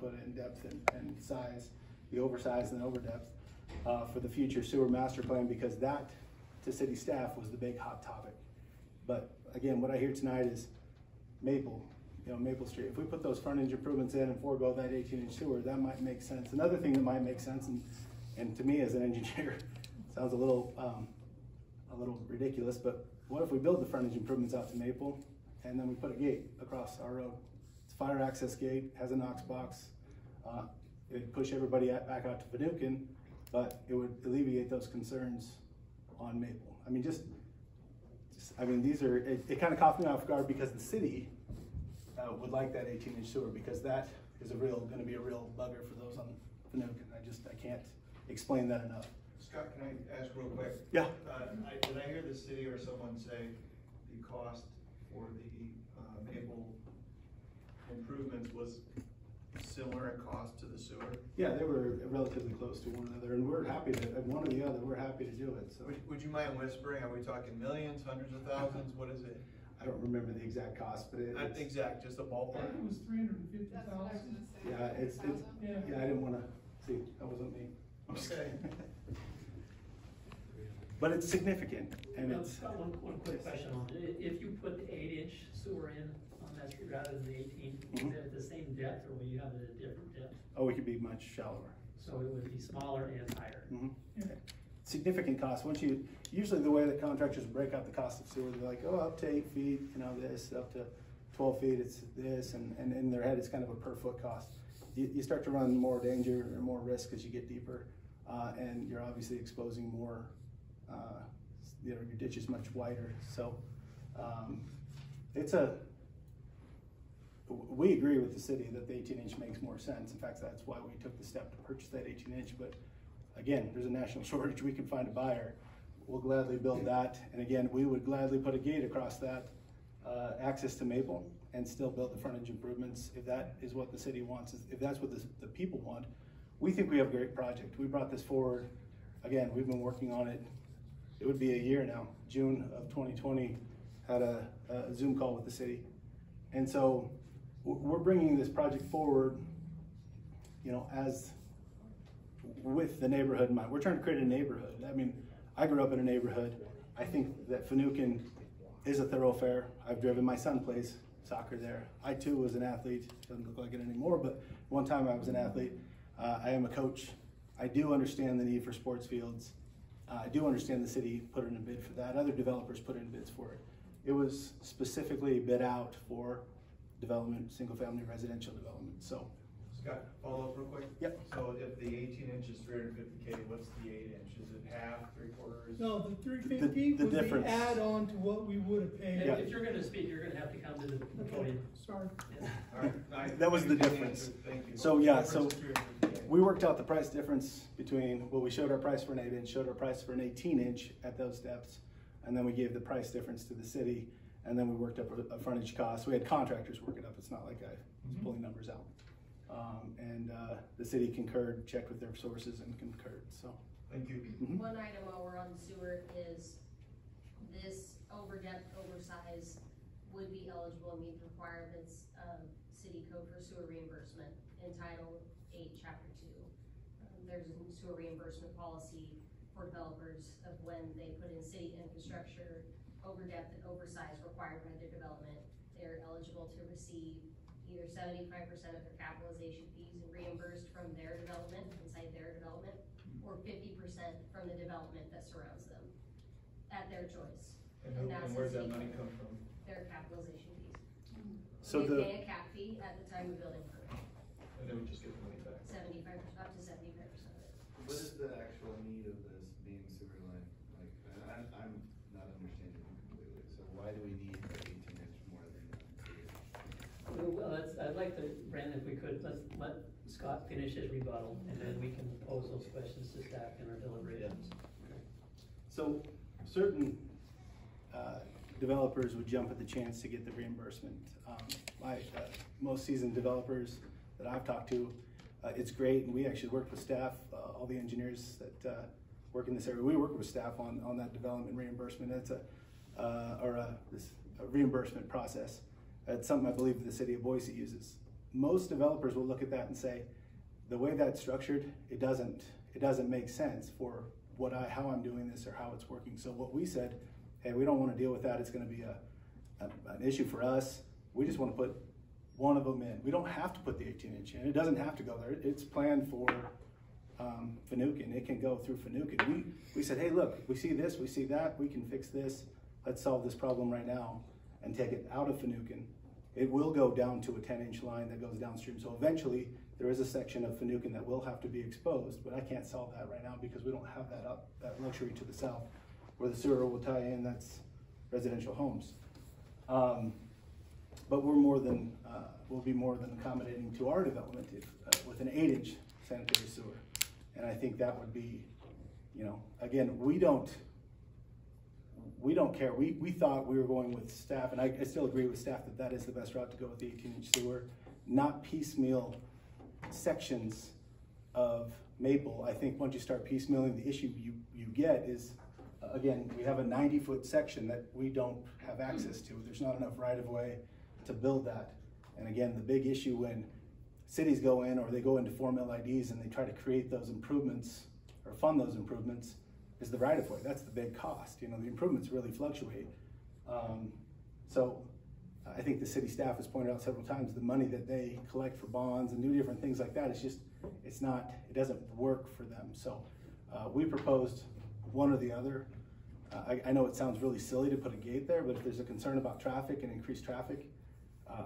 put in depth and size, the oversize and over depth for the future sewer master plan, because that, to city staff, was the big hot topic. But again, what I hear tonight is Maple, Maple Street. If we put those frontage improvements in and forego that 18-inch sewer, that might make sense. Another thing that might make sense, and to me as an engineer, sounds a little ridiculous, but what if we build the frontage improvements out to Maple and then we put a gate across our road? It's a fire access gate, has a Knox box. It'd push everybody back out to Finucane, but it would alleviate those concerns on Maple. I mean, these are, it kind of caught me off guard because the city would like that 18-inch sewer, because that is going to be a real bugger for those on Finucane. I can't explain that enough. Scott, can I ask real quick? Yeah. Did I hear the city or someone say the cost for the Maple improvements was similar in cost to the sewer? Yeah, they were relatively close to one another, and we're happy to, one or the other, we're happy to do it. So, would you mind whispering? Are we talking millions, hundreds of thousands? What is it? I don't remember the exact cost, but not exact, just a ballpark. I think it was 350,000. Yeah, yeah. I didn't want to see. That wasn't me. Okay. But it's significant, and it's. One quick question on it. If you put the 8-inch sewer in on that street rather than the 18, is it at the same depth, or will you have it at a different depth? Oh, it could be much shallower. So it would be smaller and higher. Yeah. Significant cost. Usually the way that contractors break out the cost of sewer, they're like, oh, up to 8 feet, this, up to 12 feet, it's this, and in their head, it's kind of a per foot cost. You start to run more danger or more risk as you get deeper, and you're obviously exposing more, your ditch is much wider. So we agree with the city that the 18-inch makes more sense. In fact, that's why we took the step to purchase that 18-inch, but again, there's a national shortage. We can find a buyer. We'll gladly build that. And again, we would gladly put a gate across that access to Maple and still build the frontage improvements if that is what the city wants, if that's what the people want. We think we have a great project. We brought this forward. Again, we've been working on it. It would be a year now. June of 2020, had a Zoom call with the city. And so we're bringing this project forward, as with the neighborhood in mind. We're trying to create a neighborhood. I mean, I grew up in a neighborhood. I think that Finucane is a thoroughfare. I've driven, my son plays soccer there. I too was an athlete, doesn't look like it anymore, but one time I was an athlete. I am a coach. I do understand the need for sports fields. I do understand the city put in a bid for that. Other developers put in bids for it. It was specifically bid out for development, single family residential development. So, Scott, follow up real quick? Yep. So if the 18-inch is 350K, what's the 8-inch? Is it half, 3/4? No, the 350 the would difference. be add on to what we would have paid. Yeah. If you're going to speak, you're going to have to come to the podium. Sorry. Yeah. All right. That was the difference. Thank you. So yeah, so we worked out the price difference between, we showed our price for an 8-inch, showed our price for an 18-inch at those depths, and then we gave the price difference to the city, and then we worked up a frontage cost. We had contractors work it up. It's not like I was pulling numbers out. And the city concurred, checked with their sources, and concurred. So thank you. One item while we're on sewer is this over-depth, oversize would be eligible and meet the requirements of city code for sewer reimbursement in Title 8, Chapter 2. There's a sewer reimbursement policy for developers of when they put in city infrastructure, over-depth and oversize required by their development. They're eligible to receive either 75% of their capitalization fees and reimbursed from their development, inside their development, or 50% from the development that surrounds them, at their choice. And where's that money come from? Their capitalization fees. So we pay a cap fee at the time of building permit. And then we just get the money back. 75%, up to 75% of it. What is the actual need of this being sewer line? Like, I'm not understanding it completely. So why do we need 18-inch more than 3-inch? Well, I'd like to, Brandon, if we could, let's let Scott finish his rebuttal, and then we can pose those questions to staff in our deliberations. okay. So certain developers would jump at the chance to get the reimbursement. Most seasoned developers that I've talked to, it's great, and we actually work with staff, all the engineers that work in this area. We work with staff on that development reimbursement. It's a reimbursement process. It's something I believe the city of Boise uses. most developers will look at that and say, the way that's structured, it doesn't make sense for how I'm doing this or how it's working. So what we said, hey, we don't want to deal with that. It's going to be an issue for us. We just want to put one of them in. We don't have to put the 18-inch in. It doesn't have to go there. It's planned for Finucane. It can go through Finucane. We said, hey, look, we see this, we see that, we can fix this. Let's solve this problem right now and take it out of Finucane. It will go down to a 10-inch line that goes downstream. So eventually there is a section of Finucane that will have to be exposed, but I can't solve that right now because we don't have that luxury to the south where the sewer will tie in. That's residential homes. But we're we'll be more than accommodating to our development with an 8-inch sanitary sewer. And I think that would be, again, we don't care. We thought we were going with staff, and I still agree with staff that is the best route to go with the 18-inch sewer, not piecemeal sections of Maple. I think once you start piecemealing, the issue you get is, again, we have a 90-foot section that we don't have access to. There's not enough right-of-way to build that. And again, the big issue when cities go in or they go into Form LIDs and they try to create those improvements or fund those improvements is the right-of-way. That's the big cost. The improvements really fluctuate. So I think the city staff has pointed out several times the money that they collect for bonds and do different things like that, it doesn't work for them. So we proposed one or the other. I know it sounds really silly to put a gate there, but if there's a concern about traffic and increased traffic,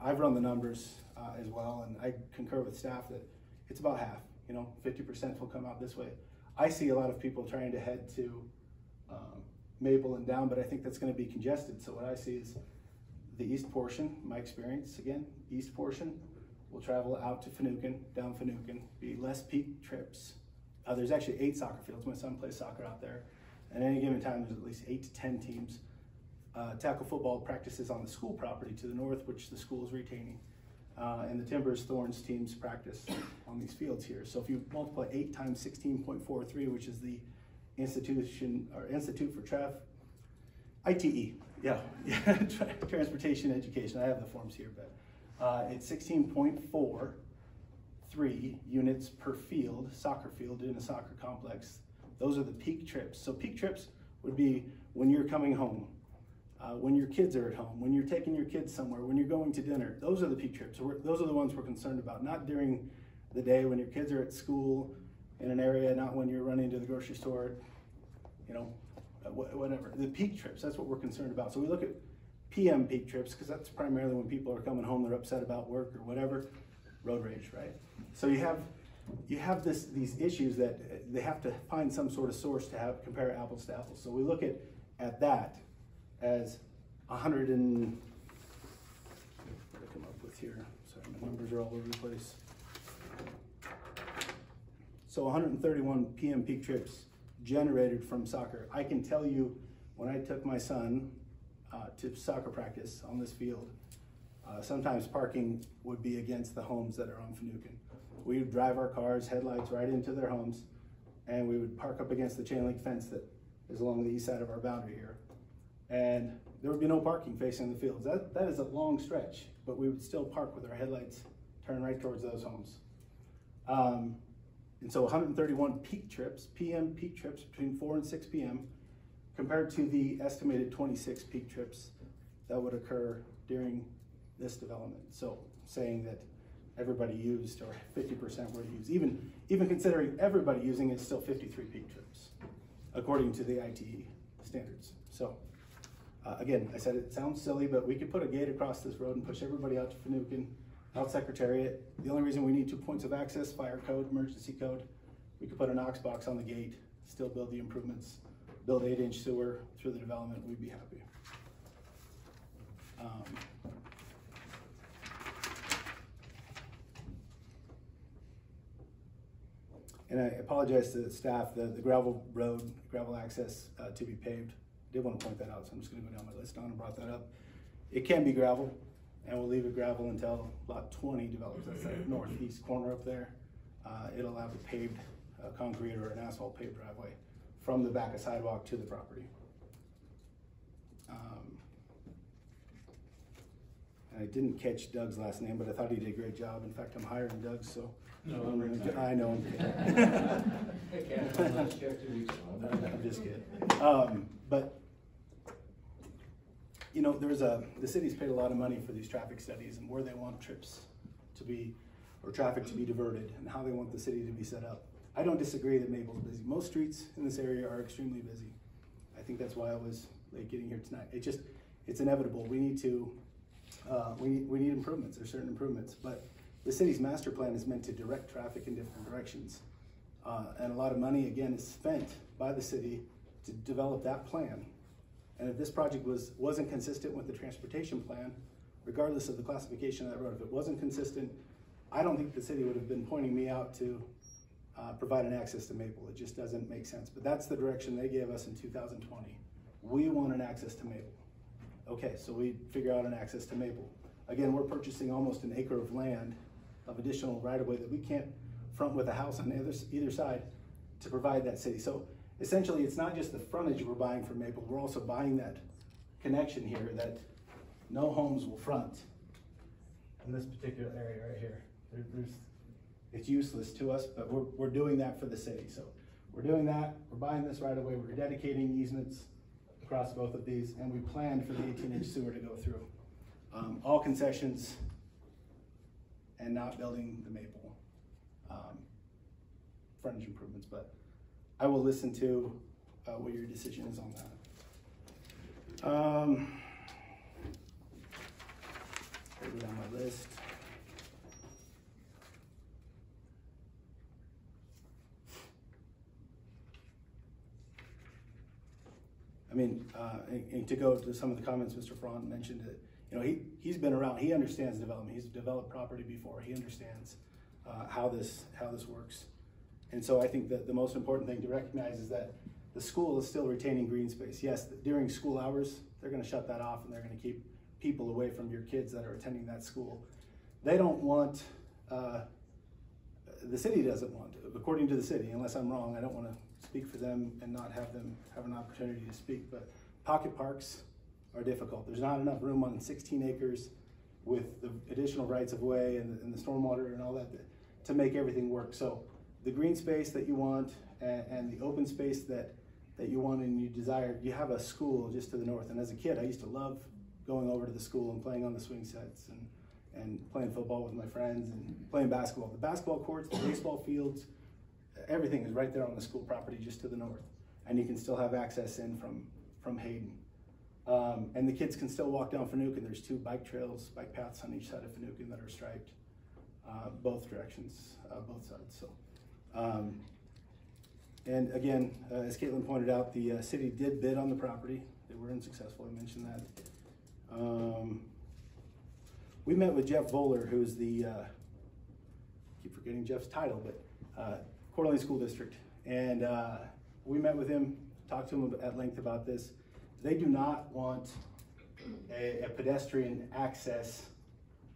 I've run the numbers as well, and I concur with staff that it's about half. 50% will come out this way. I see a lot of people trying to head to Maple and down, but I think that's going to be congested. So what I see is the east portion, my experience, again, east portion will travel out to Finucane, down Finucane, be less peak trips. There's actually 8 soccer fields. My son plays soccer out there. At any given time, there's at least 8 to 10 teams. Tackle football practices on the school property to the north, which the school is retaining. And the Timbers Thorns teams practice on these fields here. So if you multiply 8 times 16.43, which is the Institute for ITE, Transportation Education. I have the forms here, but it's 16.43 units per field, soccer field in a soccer complex. Those are the peak trips. So peak trips would be when you're coming home, when your kids are at home, when you're taking your kids somewhere, when you're going to dinner. Those are the peak trips. Those are the ones we're concerned about, not during the day when your kids are at school in an area, not when you're running to the grocery store, whatever. The peak trips, that's what we're concerned about. So we look at PM peak trips because that's primarily when people are coming home, they're upset about work or whatever, road rage, right? So you have these issues that they have to find some sort of source to compare apples to apples. So we look at that as 100 and, what did I come up with here? Sorry, my numbers are all over the place. So 131 PM peak trips generated from soccer. I can tell you when I took my son to soccer practice on this field, sometimes parking would be against the homes that are on Finucane. We would drive our cars, headlights right into their homes, and we would park up against the chain link fence that is along the east side of our boundary here. And there would be no parking facing the fields. That is a long stretch, but we would still park with our headlights turned right towards those homes. And so 131 peak trips, PM peak trips between 4 and 6 p.m. compared to the estimated 26 peak trips that would occur during this development. So saying that everybody used, or 50% were used. Even considering everybody using it, still 53 peak trips, according to the ITE standards. So again, I said it sounds silly, but we could put a gate across this road and push everybody out to Finucane, out Secretariat. The only reason we need 2 points of access, fire code, emergency code, we could put a Knox box on the gate, still build the improvements, build 8-inch sewer through the development, we'd be happy. And I apologize to the staff, the gravel road, gravel access to be paved. I did want to point that out, so I'm just going to go down my list. Donna brought that up. It can be gravel, and we'll leave it gravel until lot 20 develops. That's that northeast corner up there. It'll have a paved concrete or an asphalt paved driveway from the back of sidewalk to the property. And I didn't catch Doug's last name, but I thought he did a great job. In fact, I'm hiring Doug, so. No, I'm retired. I know. I can't, I'm not sure 2 weeks ago. I'm just kidding. But, you know, the city's paid a lot of money for these traffic studies and where they want trips to be, or traffic to be diverted, and how they want the city to be set up. I don't disagree that Maple's busy. Most streets in this area are extremely busy. I think that's why I was late getting here tonight. It's inevitable. We need to, we need improvements. There's certain improvements, but the city's master plan is meant to direct traffic in different directions. And a lot of money, again, is spent by the city to develop that plan. And if this project wasn't consistent with the transportation plan, regardless of the classification of that road, if it wasn't consistent, I don't think the city would have been pointing me out to provide an access to Maple. It just doesn't make sense. But that's the direction they gave us in 2020. We want an access to Maple. Okay, so we figure out an access to Maple. Again, we're purchasing almost an acre of land of additional right-of-way that we can't front with a house on either side to provide that city. So essentially, it's not just the frontage we're buying from Maple, we're also buying that connection here that no homes will front in this particular area right here. It's useless to us, but we're doing that for the city. So we're doing that, we're buying this right-of-way, we're dedicating easements across both of these, and we planned for the 18-inch sewer to go through. All concessions and not building the Maple frontage improvements, but I will listen to what your decision is on that. Put it on my list. I mean, and to go to some of the comments Mr. Fraun mentioned, that, you know, he's been around, he understands development, he's developed property before, he understands how this works. And so I think that the most important thing to recognize is that the school is still retaining green space. Yes, during school hours, they're gonna shut that off and they're gonna keep people away from your kids that are attending that school. They don't want, the city doesn't want, according to the city, unless I'm wrong, I don't wanna speak for them and not have them have an opportunity to speak, but pocket parks are difficult. There's not enough room on 16 acres with the additional rights of way and the stormwater and all that to make everything work. So the green space that you want and the open space that you want and you desire, you have a school just to the north. And as a kid, I used to love going over to the school and playing on the swing sets and playing football with my friends and playing basketball. The basketball courts, the baseball fields, everything is right there on the school property just to the north. And you can still have access in from Hayden. And the kids can still walk down Fanouken. There's 2 bike trails, bike paths on each side of Fanouken that are striped, both directions, both sides. So, and again, as Caitlin pointed out, the city did bid on the property. They were unsuccessful, I mentioned that. We met with Jeff Voller, who's the, keep forgetting Jeff's title, but Coeur d'Alene School District. And we met with him, talked to him at length about this. They do not want a pedestrian access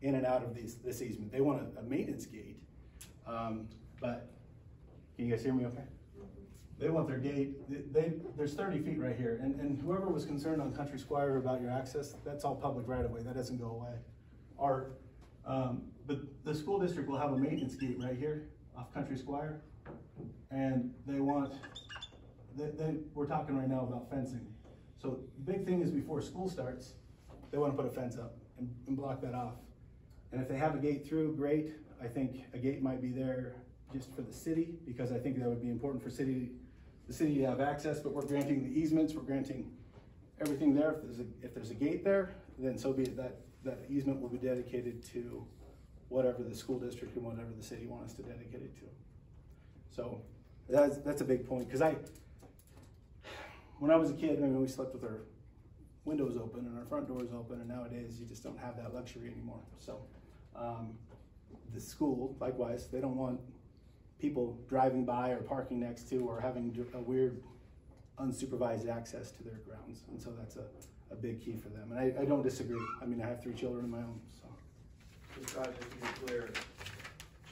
in and out of this easement. They want a maintenance gate, but can you guys hear me okay? They want their gate, there's 30 feet right here, and whoever was concerned on Country Squire about your access, that's all public right of way, that doesn't go away. But the school district will have a maintenance gate right here off Country Squire, and they want, we're talking right now about fencing. So the big thing is before school starts, they want to put a fence up and block that off. And if they have a gate through, great. I think a gate might be there just for the city, because I think that would be important for the city to have access, but we're granting the easements, we're granting everything there. If there's a gate there, then so be it. That easement will be dedicated to whatever the school district and whatever the city wants us to dedicate it to. So that's a big point, because when I was a kid, I mean, we slept with our windows open and our front doors open, and nowadays you just don't have that luxury anymore. So the school, likewise, they don't want people driving by or parking next to or having a weird unsupervised access to their grounds. And so that's a big key for them. And I don't disagree. I mean, I have 3 children of my own, so. This project, to be clear,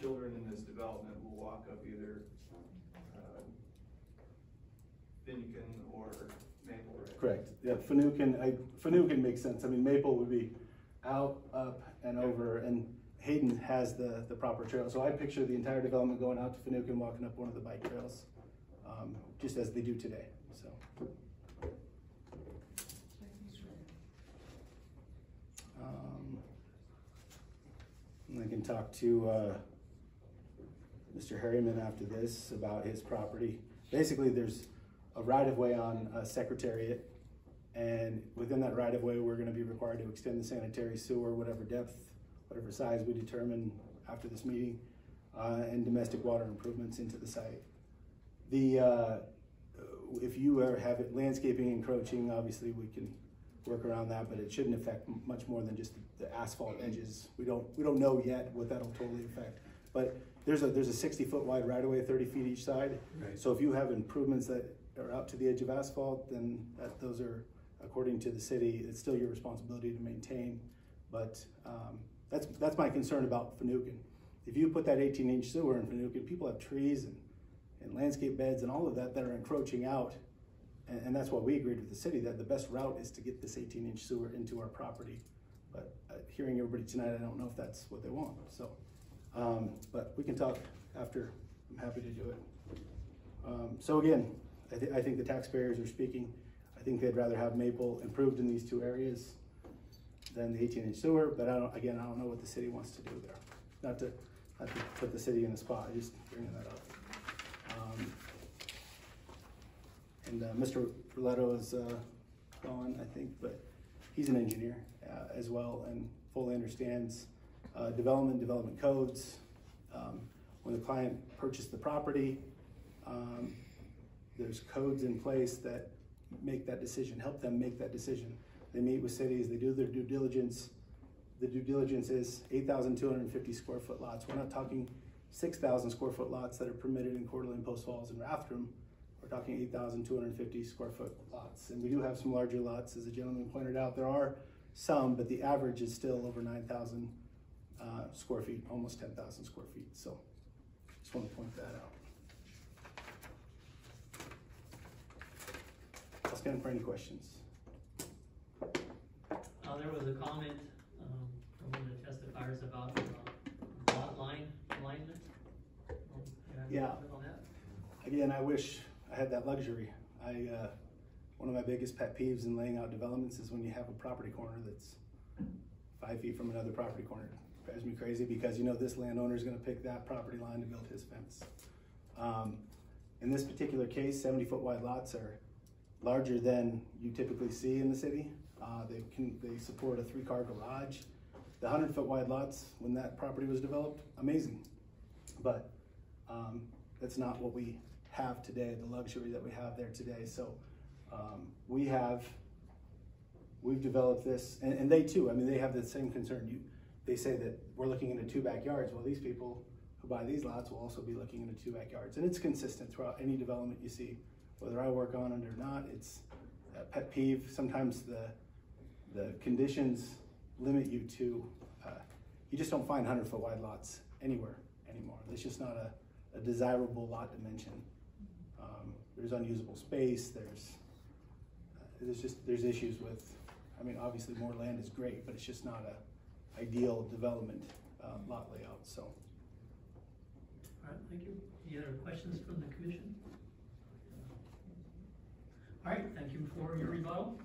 children in this development will walk up either Fanouken or Maple, right? Correct. Yeah, Fanouken makes sense. I mean, Maple would be out, up, and over, and Hayden has the proper trail. So I picture the entire development going out to Fanouken, walking up one of the bike trails, just as they do today, so. And I can talk to Mr. Harriman after this about his property. Basically, there's a right-of-way on Secretariat, and within that right-of-way, we're gonna be required to extend the sanitary sewer, whatever depth, whatever size we determine after this meeting, and domestic water improvements into the site. If you ever have it landscaping encroaching, obviously we can work around that, but it shouldn't affect much more than just the asphalt edges. We don't know yet what that'll totally affect. But there's a 60-foot wide right-of-way, 30 feet each side. Right. So if you have improvements that are out to the edge of asphalt, then those are, according to the city, it's still your responsibility to maintain. But that's my concern about Fanouken. If you put that 18-inch sewer in Fanouken, people have trees and landscape beds and all of that are encroaching out. And that's why we agreed with the city that the best route is to get this 18-inch sewer into our property. But hearing everybody tonight, I don't know if that's what they want. So, but we can talk after. I'm happy to do it. So again, I think the taxpayers are speaking. I think they'd rather have Maple improved in these two areas than the 18-inch sewer. But I don't know what the city wants to do there. Not to put the city in a spot. Just bringing that up. And Mr. Roletto is gone, I think, but he's an engineer as well and fully understands development codes. When the client purchased the property, there's codes in place that make that decision, help them make that decision. They meet with cities, they do their due diligence. The due diligence is 8,250 square foot lots. We're not talking 6,000 square foot lots that are permitted in Coeur d'Alene, Post Falls, and Rathdrum. We're talking 8,250 square foot lots. And we do have some larger lots, as the gentleman pointed out. There are some, but the average is still over 9,000 square feet, almost 10,000 square feet. So just want to point that out. I'll stand for any questions. There was a comment from one of the testifiers about lot line alignment. Yeah. On that? Again, I wish I had that luxury. One of my biggest pet peeves in laying out developments is when you have a property corner that's 5 feet from another property corner. It drives me crazy because you know this landowner is going to pick that property line to build his fence. In this particular case, 70-foot wide lots are larger than you typically see in the city. They support a 3-car garage. The 100-foot wide lots, when that property was developed, amazing. But that's not what we have today, the luxury that we have there today. So we've developed this, and they too, I mean, they have the same concern. They say that we're looking into 2 backyards. Well, these people who buy these lots will also be looking into 2 backyards. And it's consistent throughout any development you see, whether I work on it or not. It's a pet peeve. Sometimes the conditions limit you to, you just don't find 100-foot wide lots anywhere anymore. It's just not a desirable lot dimension. There's unusable space. There's issues with, I mean, obviously more land is great, but it's just not a ideal development lot layout. So. All right, thank you. Any other questions from the commission? All right, thank you for your rebuttal.